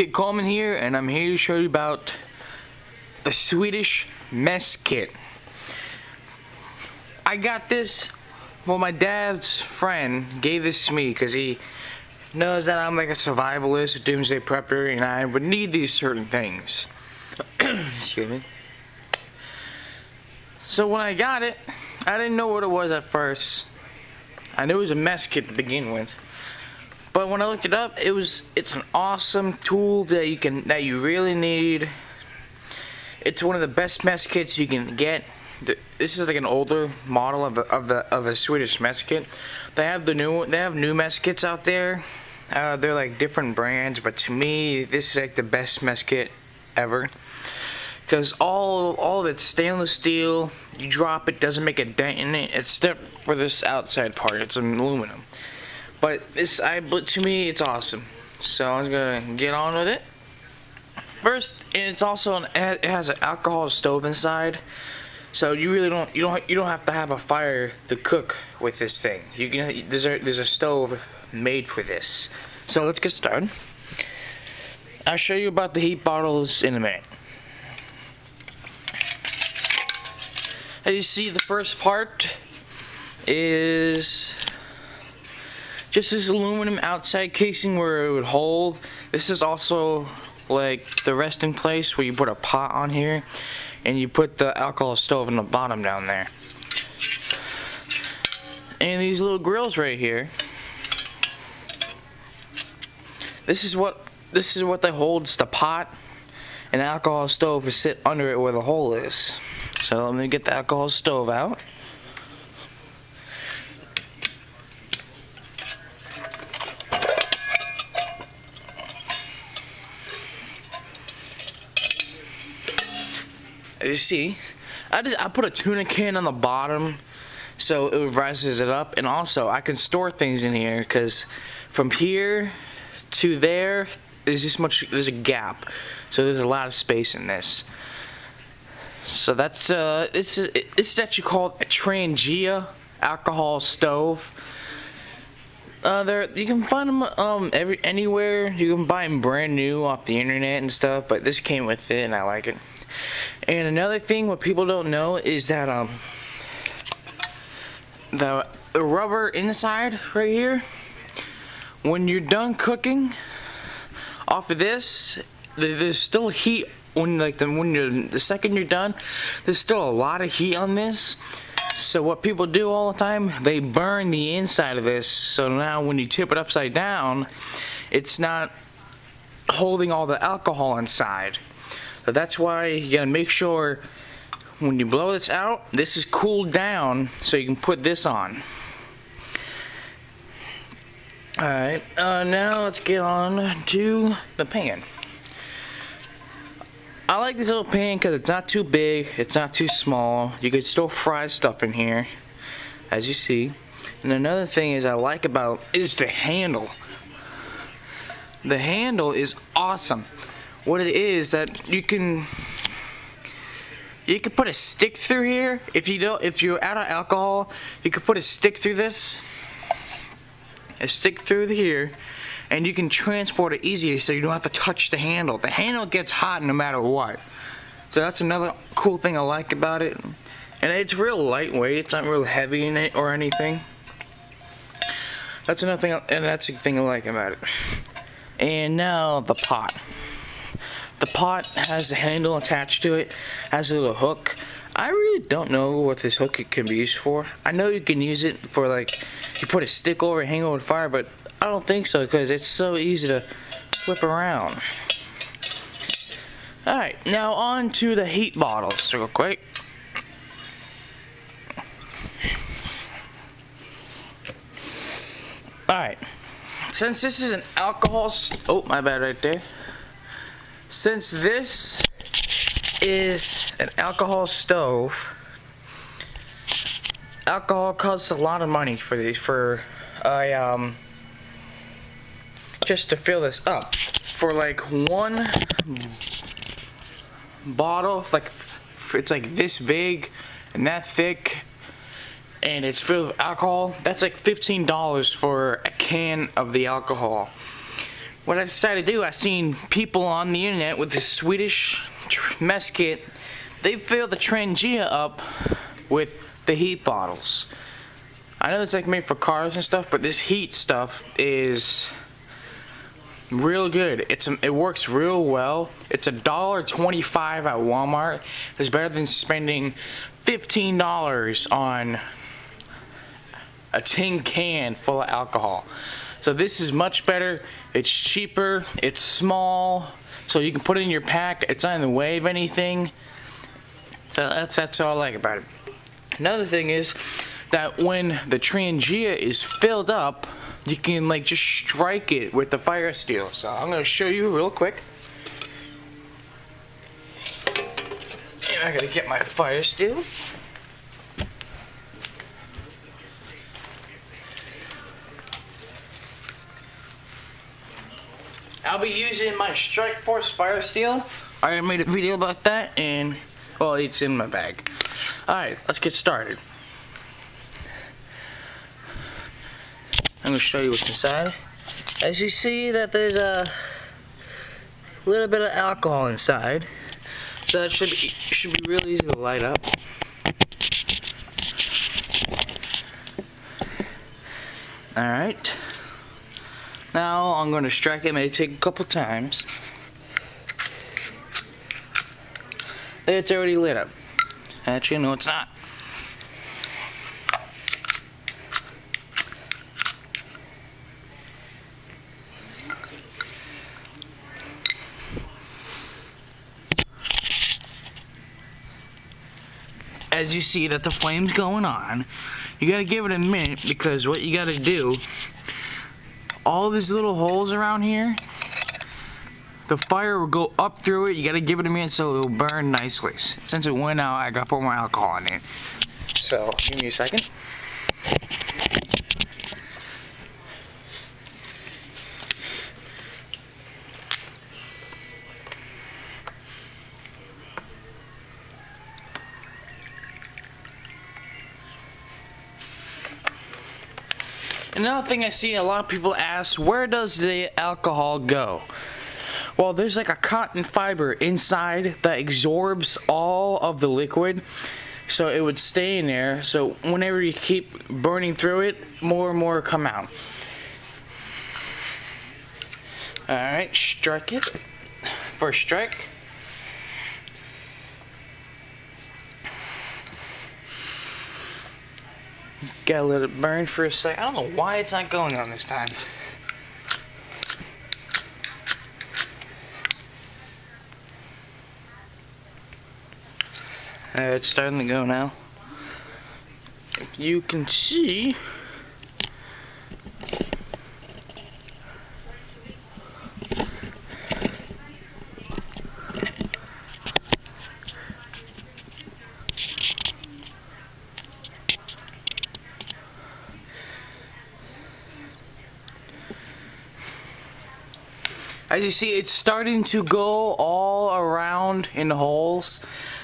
Kid Coleman here, and I'm here to show you about the Swedish mess kit. I got this, well, my dad's friend gave this to me because he knows that I'm like a survivalist, a doomsday prepper, and I would need these certain things. Excuse me. So when I got it, I didn't know what it was at first. I knew it was a mess kit to begin with. But when I looked it up, it's an awesome tool that you really need. It's one of the best mess kits you can get. This is like an older model of a Swedish mess kit. They have new mess kits out there. They're like different brands, but to me, this is like the best mess kit ever. Because all of it's stainless steel. You drop it, doesn't make a dent in it. Except for this outside part, it's aluminum. But to me, it's awesome. So I'm gonna get on with it. First, it has an alcohol stove inside, so you really don't have to have a fire to cook with this thing. There's a stove made for this. So let's get started. I'll show you about the heat bottles in a minute. As you see, the first part is just this aluminum outside casing where it would hold. This is also like the resting place where you put a pot on here and you put the alcohol stove in the bottom down there. And these little grills right here, this is what that holds the pot and the alcohol stove to sit under it where the hole is. So let me get the alcohol stove out. As you see, I put a tuna can on the bottom so it rises it up, and also I can store things in here because from here to there there's a gap, so there's a lot of space in this. So that's this is actually called a Trangia alcohol stove. You can find them anywhere. You can buy them brand new off the internet and stuff, but this came with it and I like it. And another thing what people don't know is that the rubber inside right here, when you're done cooking off of this, there's still heat the second you're done. There's still a lot of heat on this. So what people do all the time, they burn the inside of this, so now when you tip it upside down, it's not holding all the alcohol inside. So that's why you gotta make sure when you blow this out, this is cooled down so you can put this on. Alright, now let's get on to the pan. I like this little pan because it's not too big, it's not too small. You can still fry stuff in here, as you see. And another thing I like about is the handle. The handle is awesome. What it is that you can put a stick through here. If you're out of alcohol, you can put a stick through this, a stick through here, and you can transport it easier so you don't have to touch the handle. The handle gets hot no matter what. So that's another cool thing I like about it. And it's real lightweight, it's not real heavy in it or anything. That's another thing, and that's the thing I like about it. And now the pot. The pot has the handle attached to it, has a little hook. I really don't know what this hook can be used for. I know you can use it for like, you put a stick over, hang over the fire, but I don't think so because it's so easy to flip around. Alright, now on to the heat bottles real quick. Alright, since this is an alcohol, oh my bad right there. Since this is an alcohol stove, alcohol costs a lot of money for these, just to fill this up. For like one bottle, it's like this big and that thick, and it's filled with alcohol. That's like $15 for a can of the alcohol. what I decided to do, I seen people on the internet with this Swedish mess kit. They fill the Trangia up with the heat bottles. I know it's like made for cars and stuff, but this heat stuff is real good. It works real well. It's $1.25 at Walmart. It's better than spending $15 on a tin can full of alcohol. So this is much better. It's cheaper. It's small, so you can put it in your pack. It's not in the way of anything. So that's all I like about it. Another thing is that when the Trangia is filled up, you can like just strike it with the fire steel. So I'm gonna show you real quick. And I gotta get my fire steel. I'll be using my Strike Force fire steel. I already made a video about that, and well, it's in my bag. Alright, let's get started. I'm going to show you what's inside. As you see that there's a little bit of alcohol inside. So that should be real easy to light up. Alright. Now I'm going to strike it. It may take a couple times. It's already lit up. Actually, no, it's not. As you see that the flame's going on, you gotta give it a minute, because what you gotta do, all these little holes around here, the fire will go up through it. You gotta give it a minute so it will burn nicely. Since it went out, I gotta put more alcohol in it. So, give me a second. Another thing I see a lot of people ask, where does the alcohol go? Well, there's like a cotton fiber inside that absorbs all of the liquid, so it would stay in there. So whenever you keep burning through it, more and more come out. Alright, strike it. First strike. Gotta let it burn for a sec. I don't know why it's not going on this time. It's starting to go now. If you can see, as you see, it's starting to go all around in the holes.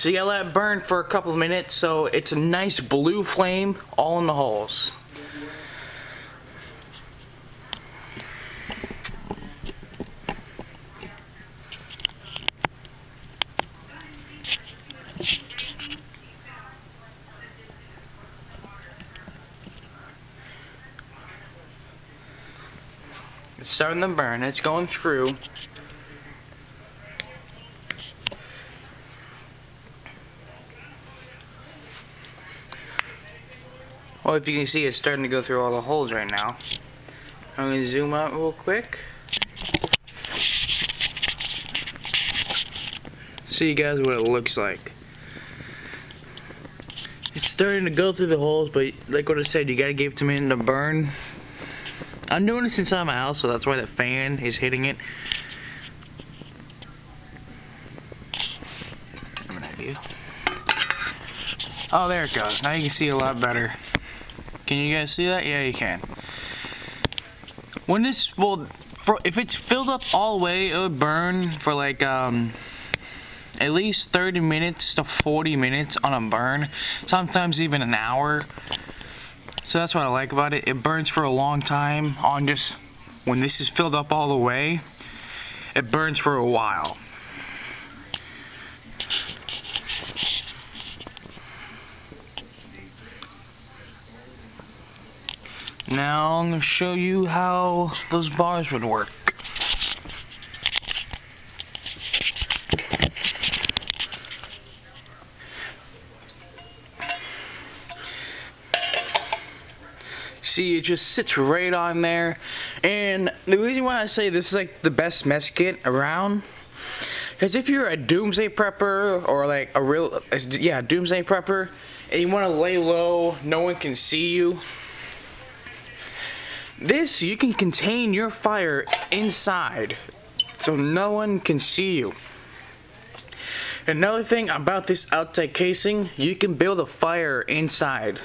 So you gotta let it burn for a couple of minutes so it's a nice blue flame all in the holes. It's starting to burn, it's going through. Well, if you can see, it's starting to go through all the holes right now. I'm going to zoom out real quick. See you guys what it looks like. It's starting to go through the holes, but like what I said, you gotta give it a minute to burn. I'm doing this inside my house, so that's why the fan is hitting it. An idea. Oh, there it goes. Now you can see a lot better. Can you guys see that? Yeah, you can. When this, well, if it's filled up all the way, it would burn for like at least 30 minutes to 40 minutes on a burn. Sometimes even an hour. So that's what I like about it. It burns for a long time on just when this is filled up all the way, it burns for a while. Now I'm going to show you how those bars would work. See, it just sits right on there. And the reason why I say this is like the best mess kit around, because if you're a doomsday prepper or like a real, yeah, doomsday prepper, and you want to lay low, no one can see you, this, you can contain your fire inside, so no one can see you. Another thing about this outside casing, you can build a fire inside,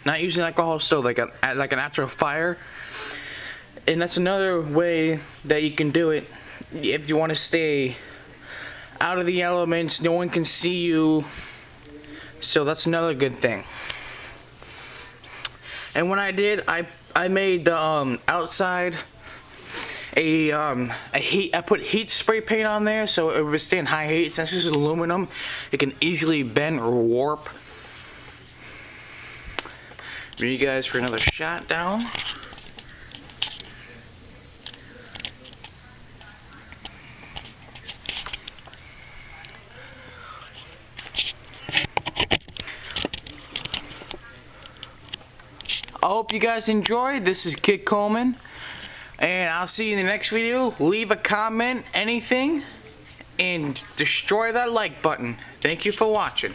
not using alcohol stove, like an actual fire. And that's another way that you can do it if you want to stay out of the elements, no one can see you. So that's another good thing. And when I did, I made the outside I put heat spray paint on there so it would withstand high heat. Since this is aluminum, it can easily bend or warp. Ready, you guys, for another shot down. I hope you guys enjoyed. This is Kid Coleman, and I'll see you in the next video. Leave a comment, anything, and destroy that like button. Thank you for watching.